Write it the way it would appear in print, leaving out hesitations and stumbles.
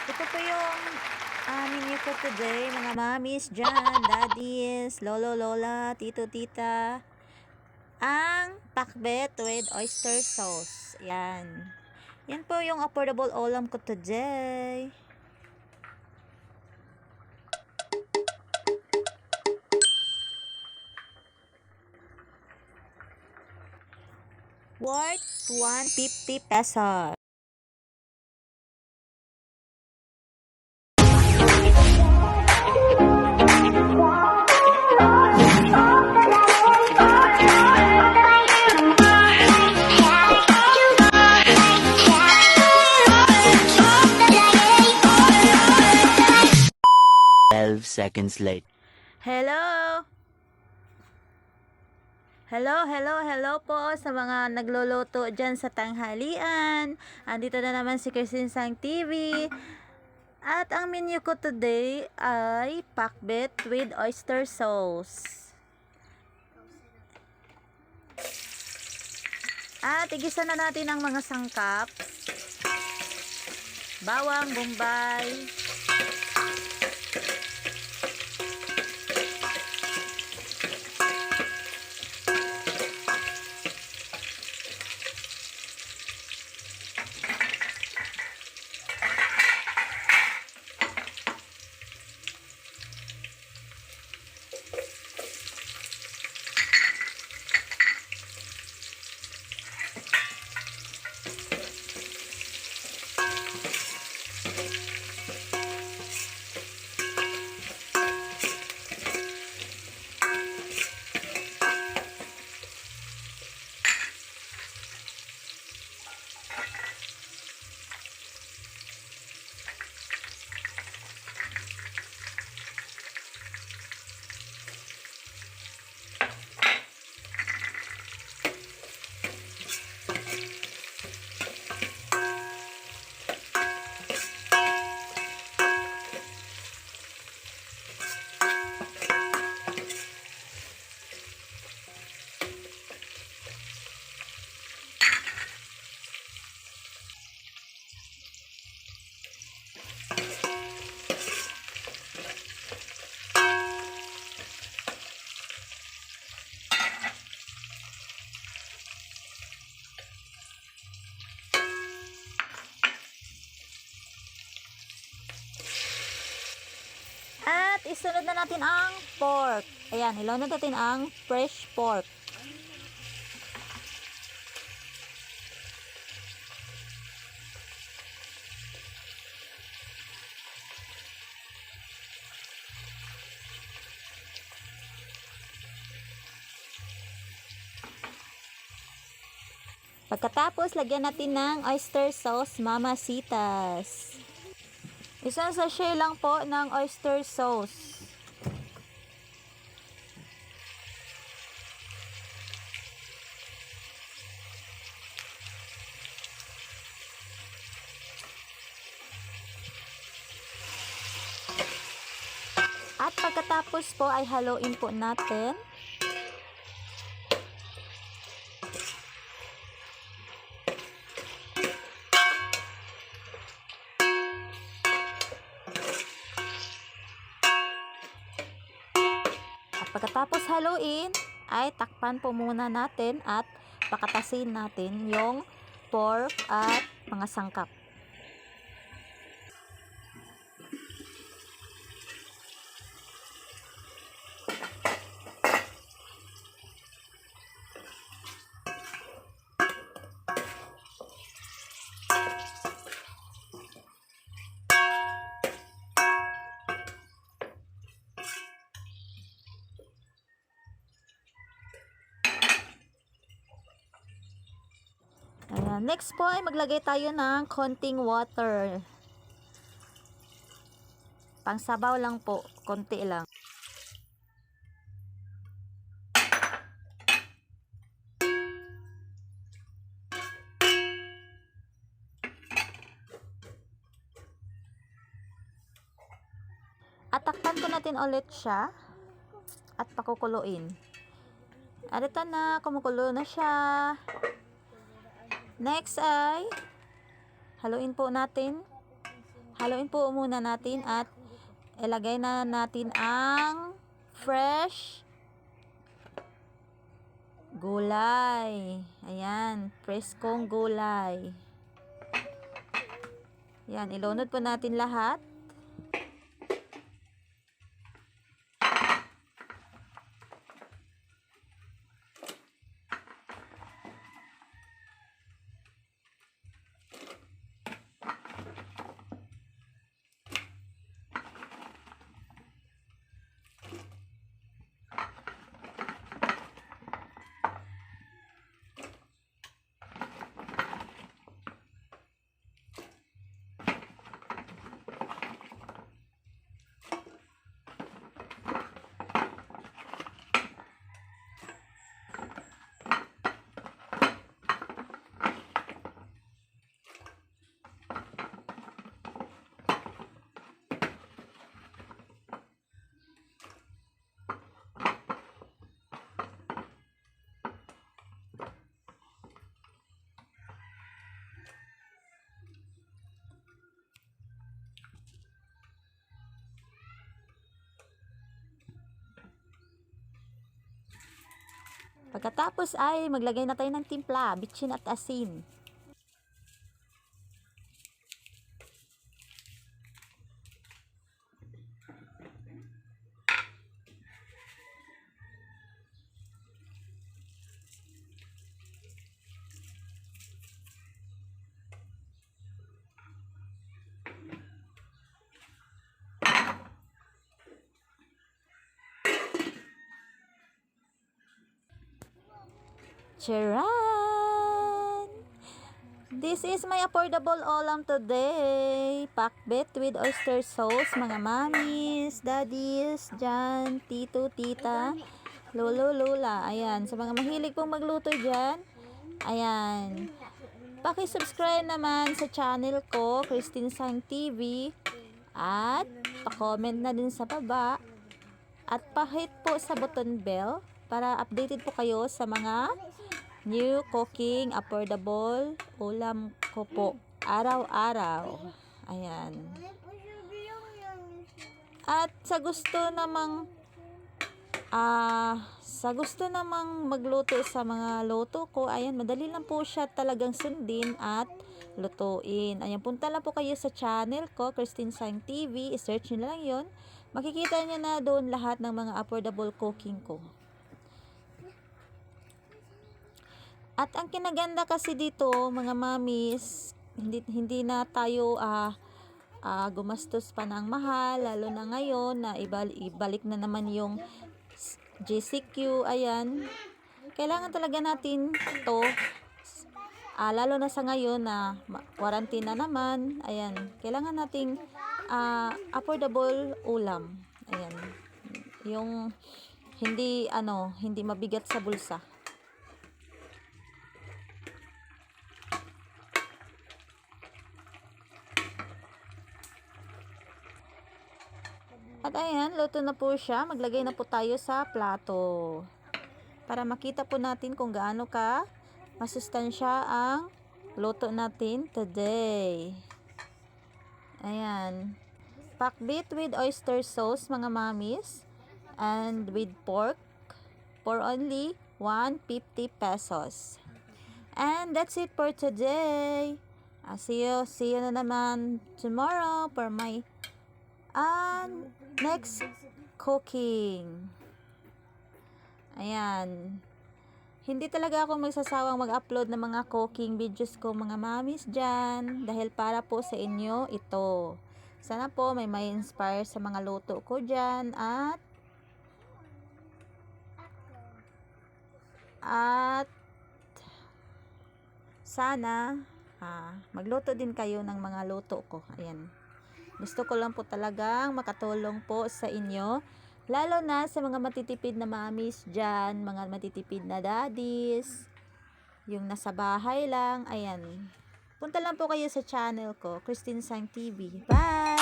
Ito po yung menu ko today, mga mommies dyan, daddies, lolo, lola, tito, tita. Ang pakbet with oyster sauce. Yan. Yan po yung affordable ulam ko today. Worth 150 pesos. Seconds later. Hello! Hello po sa mga nagluluto dyan sa tanghalian. Andito na naman si Christine Sang TV. At ang menu ko today ay pakbet with oyster sauce. At igisa na natin ang mga sangkap. Bawang, bombay, at isunod na natin ang pork. Ayan, ilunod natin ang fresh pork. Pagkatapos, lagyan natin ng oyster sauce, Mamacitas. Isang sachet lang po ng oyster sauce. At pagkatapos po ay haluin po natin. At pagkatapos haluin, ay takpan po muna natin at pakatasin natin yung pork at mga sangkap. Ayan. Next po ay maglagay tayo ng konting water. Pangsabaw lang po, konti lang. At takpan ko natin ulit siya at pakukuluin. At ito na, kumukulo na siya. Next ay haluin po natin. haluin po muna natin at ilagay na natin ang fresh gulay. Ayan, preskong gulay. Ayan, ilunod po natin lahat. Pagkatapos ay maglagay na tayo ng timpla, bitchin at asin. Charan! This is my affordable ulam today. Pakbet with oyster sauce, mga mamis, daddies, dyan, tito, tita, lolo, lola. Ayan, sa mga mahilig pong magluto dyan, ayan. Paki-subscribe naman sa channel ko, Christine Sang TV. At pa-comment na din sa baba. At pa-hit po sa button bell para updated po kayo sa mga new cooking, affordable ulam ko po araw-araw. Ayan. At sa gusto namang magluto sa mga luto ko, ayan, madali lang po siya talagang sundin at lutuin. Ayan, punta lang po kayo sa channel ko, Christine Sang TV. I-search nyo lang yon. Makikita nyo na doon lahat ng mga affordable cooking ko. At ang kinaganda kasi dito, mga mamis, hindi na tayo gumastos pa ng mahal, lalo na ngayon na ibalik na naman yung GCQ. Ayan, kailangan talaga natin to, lalo na sa ngayon na quarantine na naman. Ayan, kailangan nating affordable ulam. Ayan, yung hindi mabigat sa bulsa. At ayan, luto na po siya. Maglagay na po tayo sa plato. Para makita po natin kung gaano ka masustansya ang luto natin today. Ayan. Pakbit with oyster sauce, mga mamis. And with pork for only 150 pesos. And that's it for today. See you na naman tomorrow for my next cooking. Ayan. Hindi talaga ako magsasawang mag-upload ng mga cooking videos ko, mga mamis dyan, dahil para po sa inyo ito. Sana po may inspire sa mga luto ko dyan at sana magluto din kayo ng mga luto ko. Ayan. Gusto ko lang po talagang makatulong po sa inyo, lalo na sa mga matitipid na mamis dyan, mga matitipid na daddies, yung nasa bahay lang. Ayan, punta lang po kayo sa channel ko, Christine Sang TV. Bye!